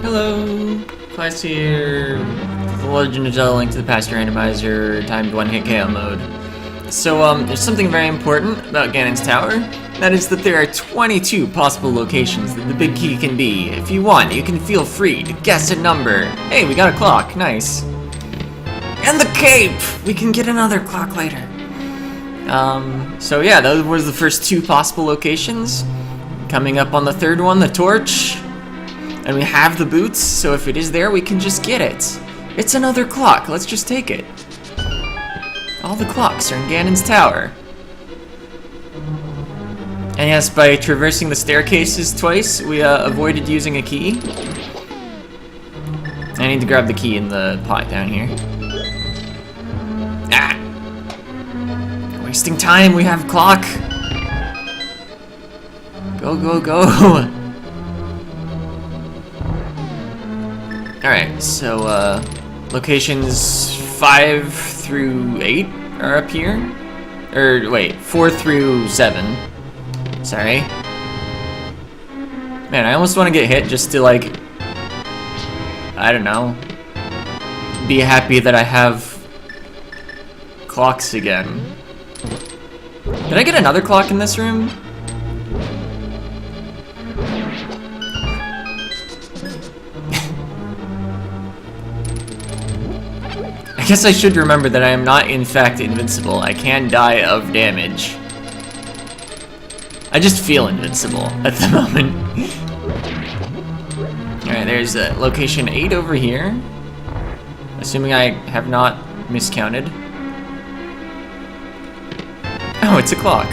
Hello! Class here. The Legend of Zelda: Link to the Past Randomizer timed one-hit KO mode. So, there's something very important about Ganon's Tower. That is that there are 22 possible locations that the big key can be. If you want, you can feel free to guess a number. Hey, we got a clock. Nice. And the cape! We can get another clock later. So yeah, those were the first two possible locations. Coming up on the third one, the torch. And we have the boots, so if it is there, we can just get it. It's another clock. Let's just take it. All the clocks are in Ganon's Tower. And yes, by traversing the staircases twice, we avoided using a key. I need to grab the key in the pot down here. Ah! Wasting time, we have clock. Go, go, go. Alright, so, locations 5 through 8 are up here. Or, wait, 4 through 7. Sorry. Man, I almost want to get hit just to, like, I don't know, be happy that I have clocks again. Did I get another clock in this room? I guess I should remember that I am not, in fact, invincible. I can die of damage. I just feel invincible at the moment. Alright, there's location 8 over here. Assuming I have not miscounted. Oh, it's a clock.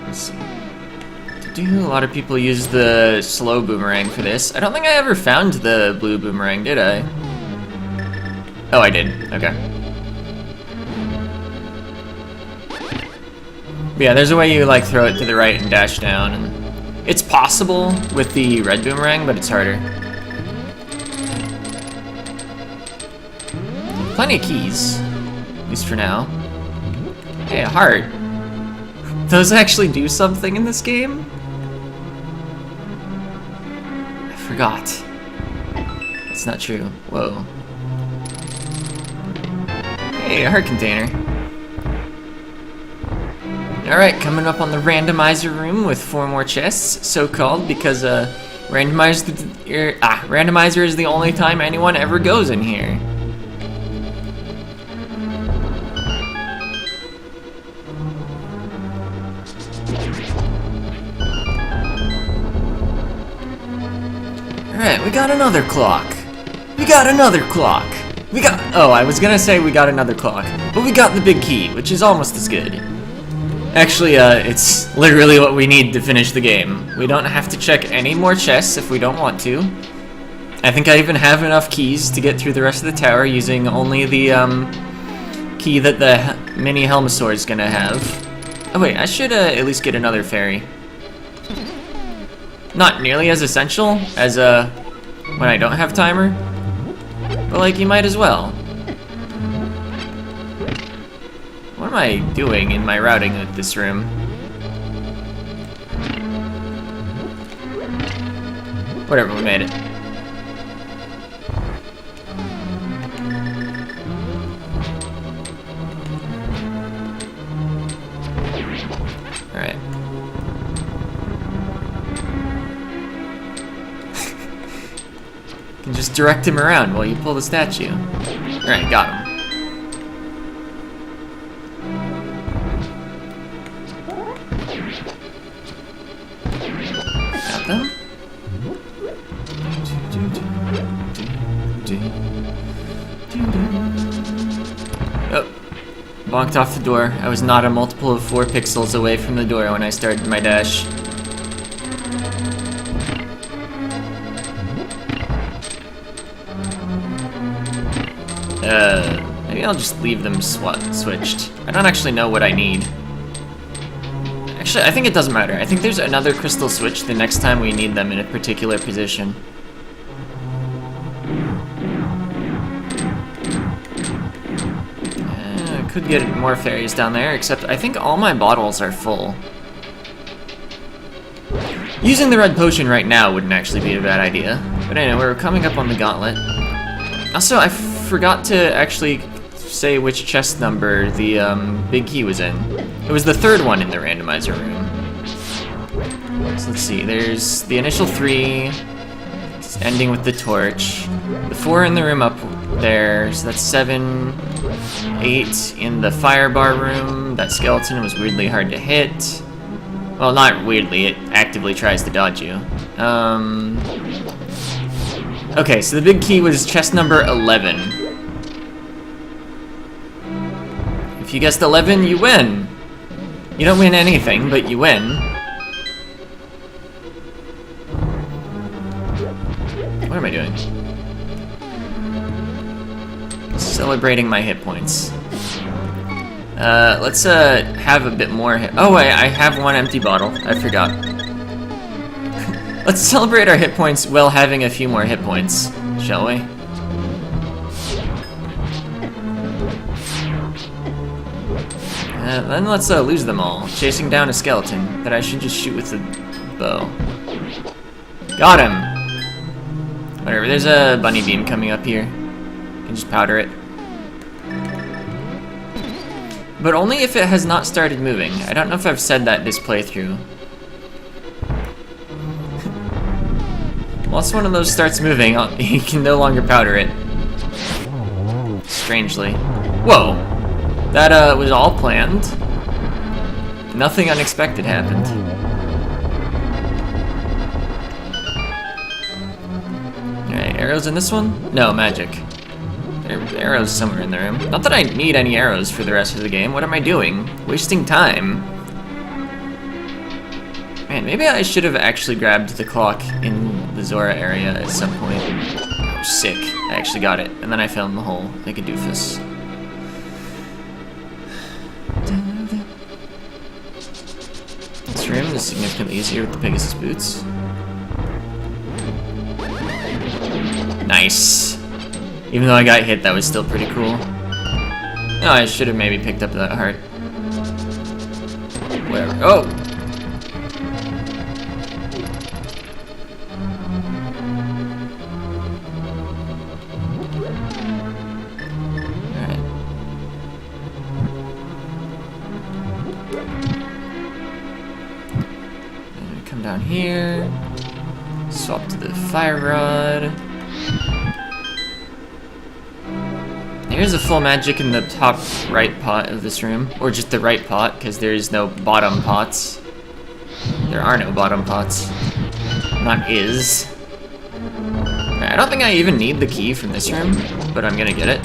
Let's see. A lot of people use the slow boomerang for this. I don't think I ever found the blue boomerang, did I? Oh, I did. Okay. But yeah, there's a way you like throw it to the right and dash down. And it's possible with the red boomerang, but it's harder. Plenty of keys, at least for now. Hey, a heart. Those actually do something in this game? I forgot. That's not true. Whoa. Hey, a heart container. Alright, coming up on the randomizer room with 4 more chests, so-called because randomizer is the only time anyone ever goes in here. Alright, we got another clock. We got another clock. Oh, I was gonna say we got another clock, but we got the big key, which is almost as good. Actually, it's literally what we need to finish the game. We don't have to check any more chests if we don't want to. I think I even have enough keys to get through the rest of the tower using only the, key that the mini Helmasaur is gonna have. Oh wait, I should, at least get another fairy. Not nearly as essential as, when I don't have timer. But, like, you might as well. What am I doing in my routing with this room? Whatever, we made it. Alright. You can just direct him around while you pull the statue. Alright, got him. Got them? Oh. Bonked off the door. I was not a multiple of 4 pixels away from the door when I started my dash. Maybe I'll just leave them switched. I don't actually know what I need. Actually, I think it doesn't matter. I think there's another crystal switch the next time we need them in a particular position. Could get more fairies down there, except I think all my bottles are full. Using the red potion right now wouldn't actually be a bad idea. But anyway, we're coming up on the gauntlet. Also, I forgot to actually say which chest number the big key was in. It was the third one in the randomizer room. So let's see, there's the initial 3, ending with the torch. The 4 in the room up there, so that's 7, 8 in the fire bar room. That skeleton was weirdly hard to hit. Well, not weirdly, it actively tries to dodge you. Okay, so the big key was chest number 11. If you guessed 11, you win. You don't win anything, but you win. What am I doing? Celebrating my hit points. Let's have a bit more hit. Oh wait, I have one empty bottle. I forgot. Let's celebrate our hit points while having a few more hit points, shall we? Then let's lose them all, chasing down a skeleton that I should just shoot with the bow. Got him! Whatever, there's a bunny beam coming up here. You can just powder it. But only if it has not started moving. I don't know if I've said that this playthrough. Once one of those starts moving, you can no longer powder it. Strangely. Whoa! That was all planned. Nothing unexpected happened. Alright, arrows in this one? No, magic. There are arrows somewhere in the room. Not that I need any arrows for the rest of the game. What am I doing? Wasting time. Man, maybe I should have actually grabbed the clock in the Zora area at some point. Oh, sick. I actually got it. And then I fell in the hole like a doofus. This room is significantly easier with the Pegasus boots. Nice. Even though I got hit, that was still pretty cool. No, I should have maybe picked up that heart. Whatever. Oh! Alright. And we come down here. Swap to the fire rod. Here's a full magic in the top right pot of this room, or just the right pot, because there's no bottom pots. There are no bottom pots. Not is. I don't think I even need the key from this room, but I'm gonna get it.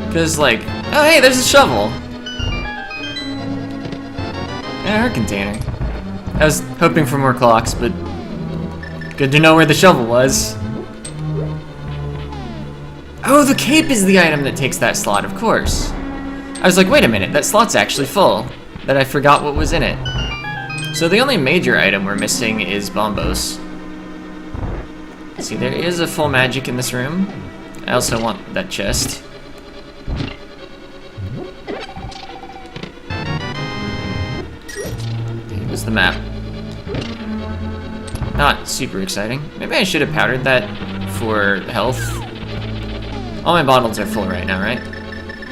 Because, like, oh hey, there's a shovel! And a heart container. I was hoping for more clocks, but good to know where the shovel was. Oh, the cape is the item that takes that slot, of course. I was like, wait a minute, that slot's actually full. That I forgot what was in it. So the only major item we're missing is Bombos. See, there is a full magic in this room. I also want that chest. Here's the map. Not super exciting. Maybe I should have powdered that for health. All my bottles are full right now, right?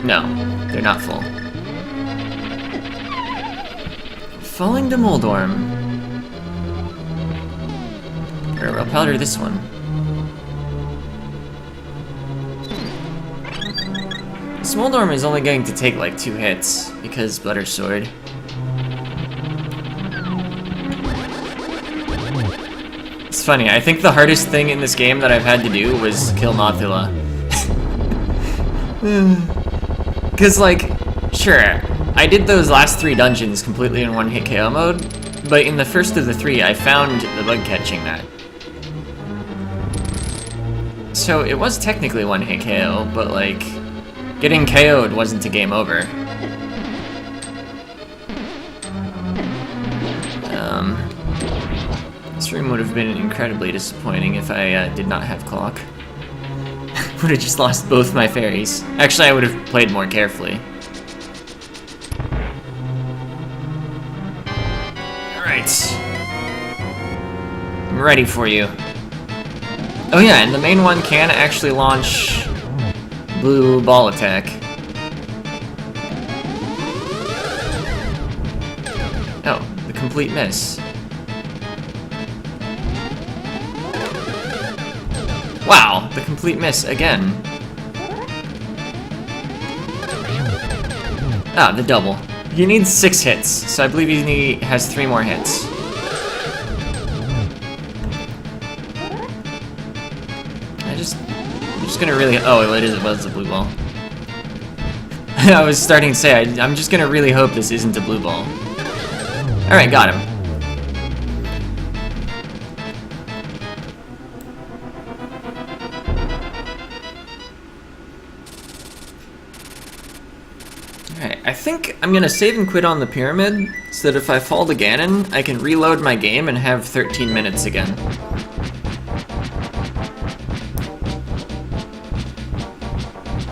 No, they're not full. Falling to Moldorm. Or I'll powder this one. This Moldorm is only going to take like 2 hits because Butter Sword. It's funny, I think the hardest thing in this game that I've had to do was kill Mothula. Because, like, sure, I did those last 3 dungeons completely in one-hit KO mode, but in the first of the 3, I found the bug catching that. So it was technically one-hit KO, but, like, getting KO'd wasn't a game over. This room would have been incredibly disappointing if I did not have clock. Would have just lost both my fairies. Actually, I would have played more carefully. Alright. I'm ready for you. Oh yeah, and the main one can actually launch blue ball attack. Oh, the complete miss. Wow, the complete miss again. Ah, the double. He needs 6 hits, so I believe he has 3 more hits. I'm just gonna really, oh, it was a blue ball. I was starting to say, I'm just gonna really hope this isn't a blue ball. Alright, got him. Alright, I think I'm gonna save and quit on the pyramid, so that if I fall to Ganon, I can reload my game and have 13 minutes again.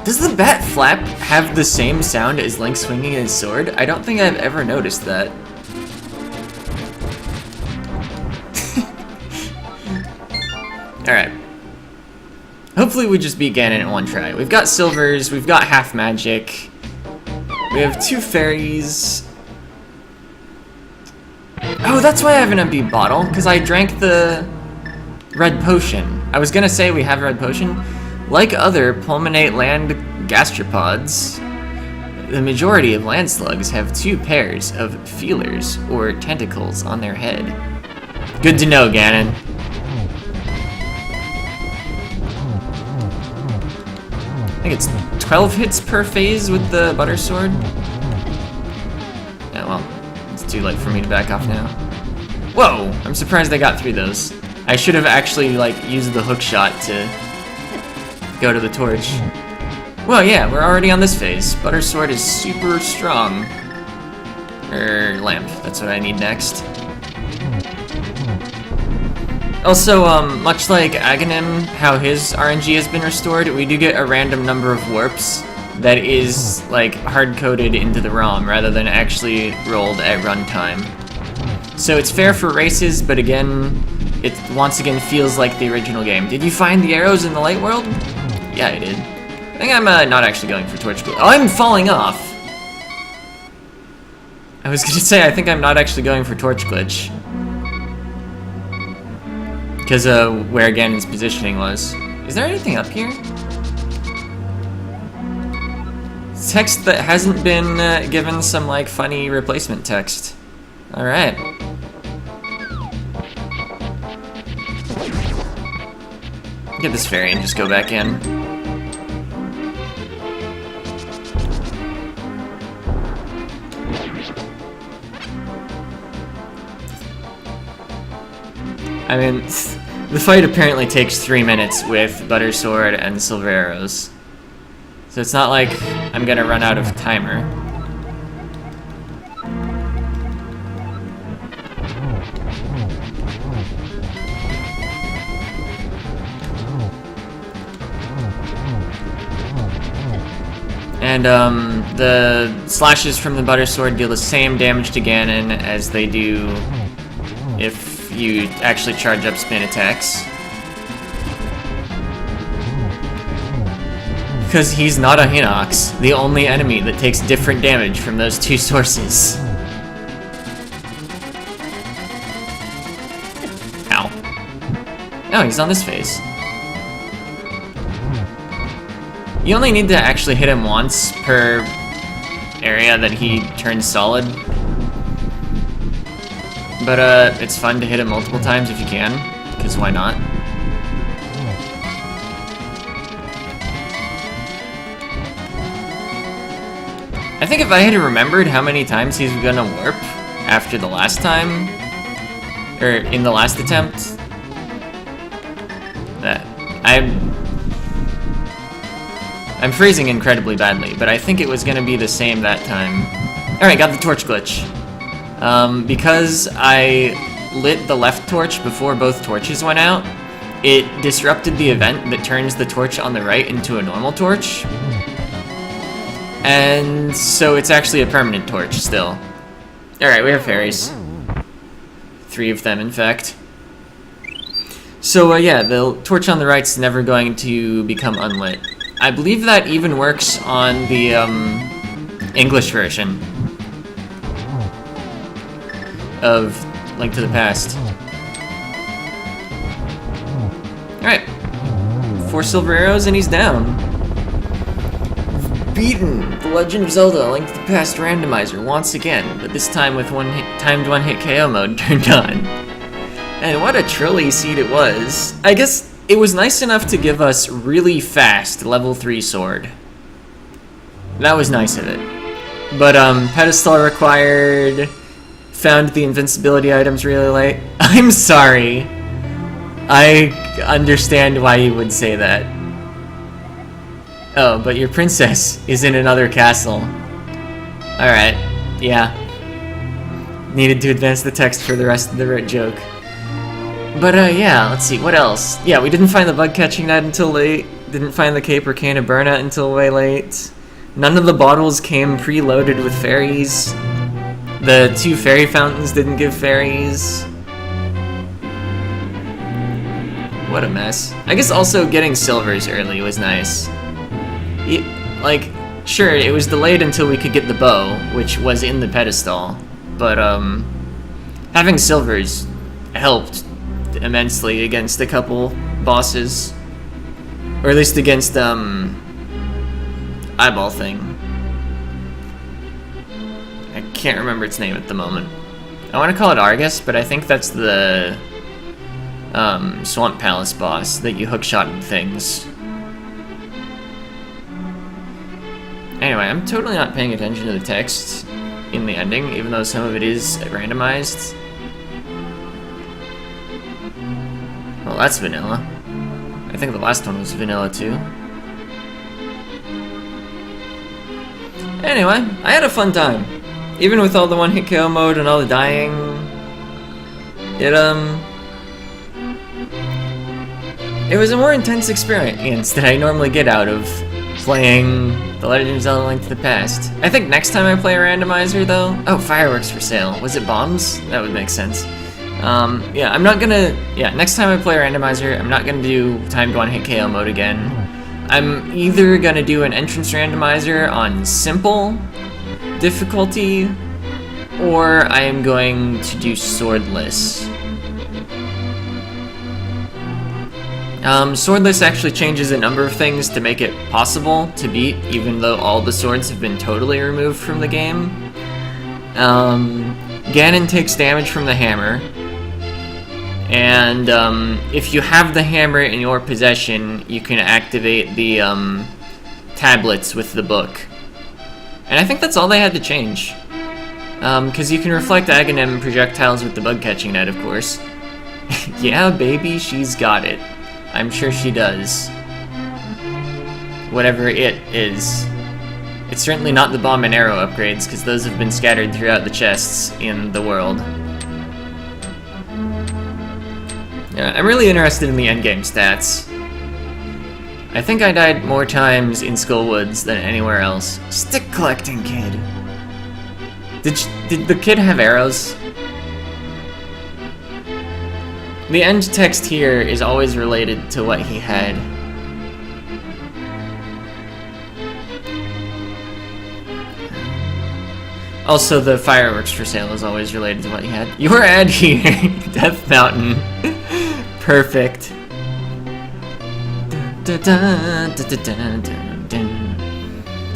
Does the bat flap have the same sound as Link swinging his sword? I don't think I've ever noticed that. Alright. Hopefully we just beat Ganon in one try. We've got silvers, we've got half magic. We have 2 fairies. Oh, that's why I have an empty bottle, because I drank the red potion. I was gonna say we have a red potion. Like other pulmonate land gastropods, the majority of land slugs have 2 pairs of feelers, or tentacles, on their head. Good to know, Ganon. I think it's 12 hits per phase with the butter sword. Yeah, well, it's too late for me to back off now. Whoa! I'm surprised I got through those. I should have actually, like, used the hook shot to go to the torch. Well, yeah, we're already on this phase. Butter sword is super strong. Lamp. That's what I need next. Also, much like Aghanim, how his RNG has been restored, we do get a random number of warps that is, like, hard-coded into the ROM rather than actually rolled at runtime. So it's fair for races, but again, it once again feels like the original game. Did you find the arrows in the light world? Yeah, I did. I think I'm not actually going for torch glitch. Oh, I'm falling off! I was gonna say, I think I'm not actually going for torch glitch. Because where Ganon's positioning was. Is there anything up here? Text that hasn't been given some, like, funny replacement text. Alright. Get this fairy and just go back in. I mean, the fight apparently takes 3 minutes with butter sword and silver arrows. So it's not like I'm gonna run out of timer. And the slashes from the butter sword deal the same damage to Ganon as they do if you actually charge up spin attacks. Because he's not a Hinox, the only enemy that takes different damage from those 2 sources. Ow. Oh, he's on this phase. You only need to actually hit him once per area that he turns solid. But it's fun to hit him multiple times if you can, because why not? I think if I had remembered how many times he's gonna warp after the last time, or in the last attempt, that I'm phrasing incredibly badly, but I think it was gonna be the same that time. Alright, got the torch glitch. Because I lit the left torch before both torches went out, it disrupted the event that turns the torch on the right into a normal torch. And so it's actually a permanent torch still. Alright, we have fairies. 3 of them, in fact. So, yeah, the torch on the right's never going to become unlit. I believe that even works on the, English version of Link to the Past. Alright. 4 silver arrows and he's down. Beaten The Legend of Zelda Link to the Past Randomizer once again, but this time with timed one-hit KO mode turned on. And what a trolley seed it was. I guess it was nice enough to give us really fast level 3 sword. That was nice of it. But pedestal required, found the invincibility items really late. I'm sorry. I understand why you would say that. Oh, but your princess is in another castle. Alright, yeah. Needed to advance the text for the rest of the joke. But yeah, let's see, what else? Yeah, we didn't find the bug catching net until late. Didn't find the cape or can of burnout until way late. None of the bottles came preloaded with fairies. The 2 fairy fountains didn't give fairies. What a mess. I guess also getting silvers early was nice. Like, sure, it was delayed until we could get the bow, which was in the pedestal, but having silvers helped immensely against a couple bosses, or at least against eyeball thing. I can't remember its name at the moment. I want to call it Argus, but I think that's the Swamp Palace boss that you hookshotted things. Anyway, I'm totally not paying attention to the text in the ending, even though some of it is randomized. Well, that's vanilla. I think the last one was vanilla too. Anyway, I had a fun time. Even with all the one-hit KO mode and all the dying, it was a more intense experience than I normally get out of playing The Legend of Zelda Link to the Past. I think next time I play a randomizer, though... Oh, fireworks for sale. Was it bombs? That would make sense. Yeah, I'm not gonna... Yeah, next time I play a randomizer, I'm not gonna do timed one-hit KO mode again. I'm either gonna do an entrance randomizer on simple difficulty, or I am going to do swordless. Swordless actually changes a number of things to make it possible to beat, even though all the swords have been totally removed from the game. Ganon takes damage from the hammer, and if you have the hammer in your possession, you can activate the tablets with the book. And I think that's all they had to change. Because you can reflect Aghanim projectiles with the bug catching net, of course. Yeah, baby, she's got it. I'm sure she does. Whatever it is. It's certainly not the bomb and arrow upgrades, because those have been scattered throughout the chests in the world. Yeah, I'm really interested in the endgame stats. I think I died more times in Skullwoods than anywhere else. Stick collecting kid. Did the kid have arrows? The end text here is always related to what he had. Also, the fireworks for sale is always related to what he had. Your ad here, Death Mountain. Perfect.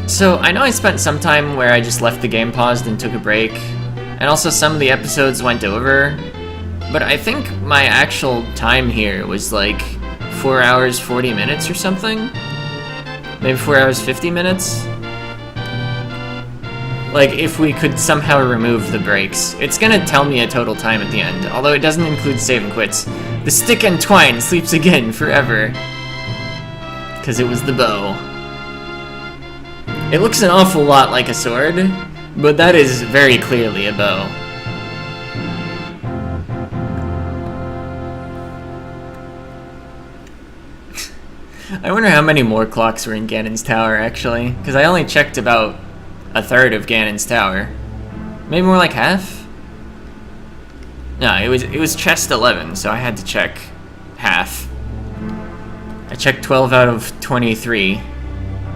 So, I know I spent some time where I just left the game paused and took a break, and also some of the episodes went over, but I think my actual time here was like 4 hours 40 minutes or something? Maybe 4 hours 50 minutes? Like, if we could somehow remove the breaks. It's gonna tell me a total time at the end, although it doesn't include save and quits. The stick and twine sleeps again forever. Because it was the bow. It looks an awful lot like a sword, but that is very clearly a bow. I wonder how many more clocks were in Ganon's tower, actually. Because I only checked about a third of Ganon's tower. Maybe more like half? No, it was chest 11, so I had to check half. I checked 12 out of 23.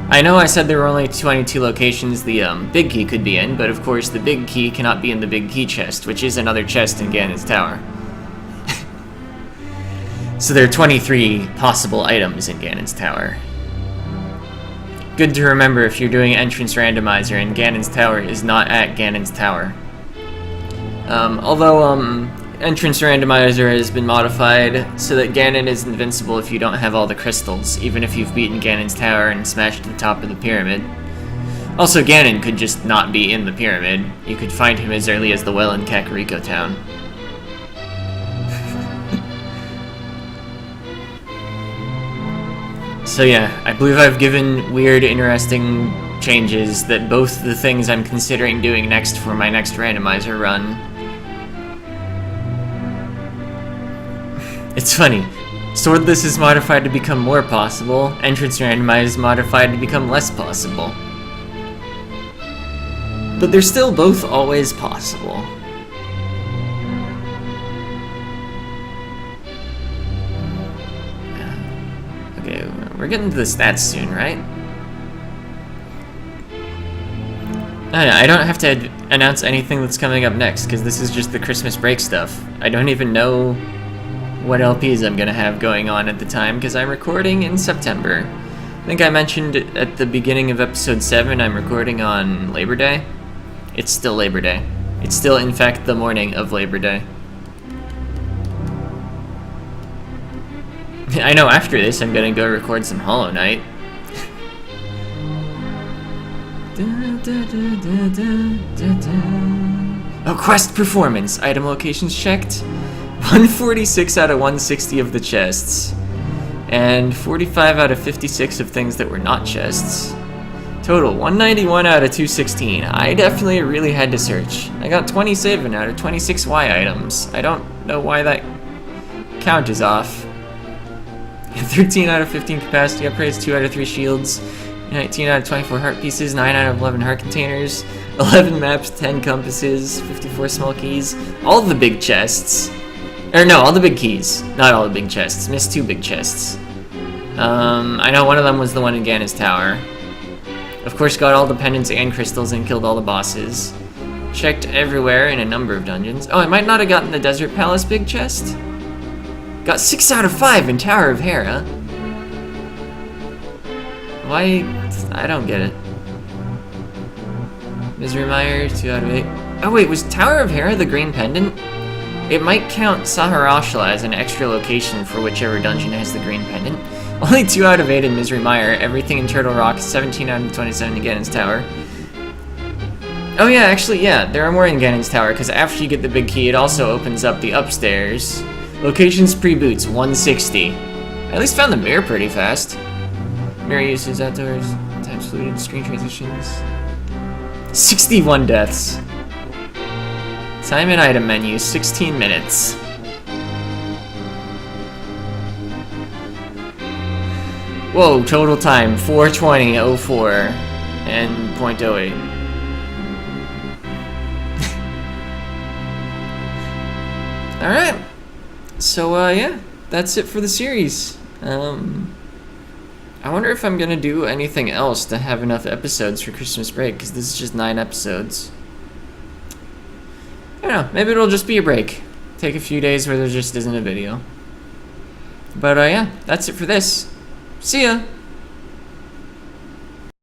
I know I said there were only 22 locations the big key could be in, but of course the big key cannot be in the big key chest, which is another chest in Ganon's tower. So there are 23 possible items in Ganon's tower. Good to remember if you're doing entrance randomizer, and Ganon's tower is not at Ganon's tower. Although entrance randomizer has been modified so that Ganon is invincible if you don't have all the crystals, even if you've beaten Ganon's tower and smashed the top of the pyramid. Also, Ganon could just not be in the pyramid. You could find him as early as the well in Kakariko Town. So yeah, I believe I've given weird, interesting changes that both the things I'm considering doing next for my next randomizer run. It's funny. Swordless is modified to become more possible, entrance randomizer is modified to become less possible. But they're still both always possible. Okay, we're getting to the stats soon, right? I don't have to announce anything that's coming up next, because this is just the Christmas break stuff. I don't even know what LPs I'm gonna have going on at the time, because I'm recording in September. I think I mentioned at the beginning of episode 7 I'm recording on Labor Day. It's still Labor Day. It's still, in fact, the morning of Labor Day. I know after this I'm gonna go record some Hollow Knight. Oh, quest performance. Item locations checked. 146 out of 160 of the chests. And 45 out of 56 of things that were not chests. Total 191 out of 216. I definitely really had to search. I got 27 out of 26 Y items. I don't know why that count is off. 13 out of 15 capacity upgrades, 2 out of 3 shields, 19 out of 24 heart pieces, 9 out of 11 heart containers, 11 maps, 10 compasses, 54 small keys, all the big chests. Or no, all the big keys, not all the big chests. Missed 2 big chests. I know one of them was the one in Ganon's tower. Of course, got all the pendants and crystals and killed all the bosses. Checked everywhere in a number of dungeons. Oh, I might not have gotten the Desert Palace big chest. Got 6 out of 5 in Tower of Hera. Why? I don't get it. Misery Mire, 2 out of 8. Oh wait, was Tower of Hera the green pendant? It might count Saharashla as an extra location for whichever dungeon has the green pendant. Only 2 out of 8 in Misery Mire, everything in Turtle Rock, 17 out of 27 in Ganon's Tower. Oh yeah, actually, yeah, there are more in Ganon's Tower, because after you get the big key, it also opens up the upstairs. Locations pre-boots, 160. I at least found the mirror pretty fast. Mirror uses outdoors, time saluted, screen transitions. 61 deaths. Time and item menu, 16 minutes. Whoa, total time, 4:20:04 and .08. Alright. So, yeah, that's it for the series. I wonder if I'm gonna do anything else to have enough episodes for Christmas break, because this is just 9 episodes. I don't know, maybe it'll just be a break. Take a few days where there just isn't a video. But, yeah, that's it for this. See ya!